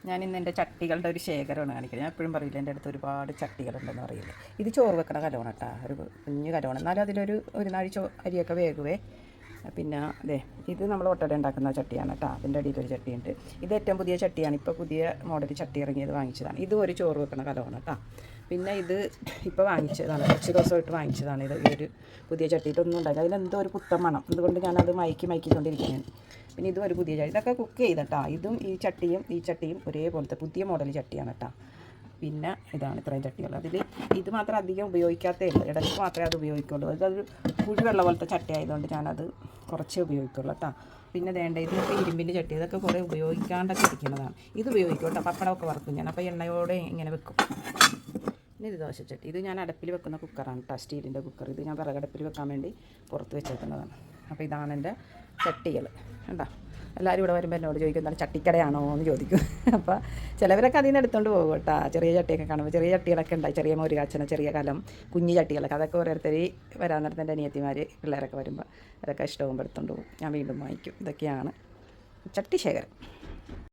ഞാൻ ഇന്ന് എൻ്റെ ചട്ടികളുടെ ഒരു ശേഖരമാണ് കാണിക്കുന്നത്. ഞാൻ എപ്പോഴും പറയില്ല എൻ്റെ അടുത്ത് ഒരുപാട് ചട്ടികളുണ്ടെന്ന് പറയില്ല. ഇത് ചോറ് വെക്കണ കലമാണ് കേട്ടോ, ഒരു കുഞ്ഞു കലമാണ്. എന്നാലും ഒരു നാഴി അരിയൊക്കെ വേകുവേ. പിന്നെ അതെ, ഇത് നമ്മൾ ഒട്ടട ഉണ്ടാക്കുന്ന ചട്ടിയാണ് കേട്ടോ. അതിൻ്റെ അടിയിലൊരു ചട്ടിയുണ്ട്. ഇത് ഏറ്റവും പുതിയ ചട്ടിയാണ്, ഇപ്പോൾ പുതിയ മോഡൽ ചട്ടി ഇറങ്ങിയത് വാങ്ങിച്ചതാണ്. ഇതും ഒരു ചോറ് വെക്കണ കലമാണ് കേട്ടോ. പിന്നെ ഇത് ഇപ്പോൾ വാങ്ങിച്ചതാണ്, കുറച്ച് ദിവസമായിട്ട് വാങ്ങിച്ചതാണ്. ഇത് ഈ ഒരു പുതിയ ചട്ടി ഇതൊന്നും ഉണ്ടായില്ല, അതിലെന്തോ ഒരു പുത്തൻ മണം, അതുകൊണ്ട് ഞാനത് മയക്കിക്കൊണ്ടിരിക്കുകയാണ്. പിന്നെ ഇതും ഒരു പുതിയ ചട്ടി, ഇതൊക്കെ കുക്ക് ചെയ്തട്ടാ. ഇതും ഈ ചട്ടിയും ഒരേപോലത്തെ പുതിയ മോഡൽ ചട്ടിയാണ് കേട്ടോ. പിന്നെ ഇതാണ് ഇത്രയും ചട്ടികൾ. അതിൽ ഇത് മാത്രം അധികം ഉപയോഗിക്കാത്തേ ഉള്ളൂ, ഇടയ്ക്ക് മാത്രമേ അത് ഉപയോഗിക്കുള്ളൂ. അതൊരു കുഴിവെള്ള പോലത്തെ ചട്ടി ആയതുകൊണ്ട് ഞാനത് കുറച്ചേ ഉപയോഗിക്കുള്ളൂ കേട്ടോ. പിന്നെ വേണ്ട ഇതൊക്കെ ഇരുമ്പിൻ്റെ ചട്ടി, ഇതൊക്കെ കുറേ ഉപയോഗിക്കാണ്ടൊക്കെ ഇരിക്കുന്നതാണ്. ഇത് ഉപയോഗിക്കും കേട്ടോ, പപ്പടമൊക്കെ വറുക്കും ഞാൻ. അപ്പോൾ എണ്ണയോടെ ഇങ്ങനെ വെക്കും. പിന്നെ ഇത് ദോശച്ചട്ടി, ഇത് ഞാൻ അടുപ്പിൽ വെക്കുന്ന കുക്കറാണ് കേട്ടോ, സ്റ്റീലിൻ്റെ കുക്കർ. ഇത് ഞാൻ വിറകടുപ്പിൽ വെക്കാൻ വേണ്ടി പുറത്ത് വെച്ചേക്കുന്നതാണ്. അപ്പോൾ ഇതാണ് എൻ്റെ ചട്ടികൾ കണ്ടോ. എല്ലാവരും ഇവിടെ വരുമ്പോൾ എന്നോട് ചോദിക്കും എന്താണ് ചട്ടിക്കടയാണോ എന്ന് ചോദിക്കും. അപ്പോൾ ചിലവരൊക്കെ അതിൽ നിന്ന് എടുത്തുകൊണ്ട് പോകും കേട്ടോ. ചെറിയ ചട്ടിയൊക്കെ കാണുമ്പോൾ ചെറിയ ചട്ടികളൊക്കെ ഉണ്ടായി, ചെറിയ മോരുകാച്ചന, ചെറിയ കലം, കുഞ്ഞു ചട്ടികളൊക്കെ. അതൊക്കെ ഓരോരുത്തർ വരാൻ നേരത്തെ എൻ്റെ അനിയത്തിമാർ പിള്ളേരൊക്കെ വരുമ്പോൾ അതൊക്കെ ഇഷ്ടമാകുമ്പോൾ എടുത്തുകൊണ്ട് പോകും. ഞാൻ വീണ്ടും വാങ്ങിക്കും. ഇതൊക്കെയാണ് ചട്ടി ശേഖരം.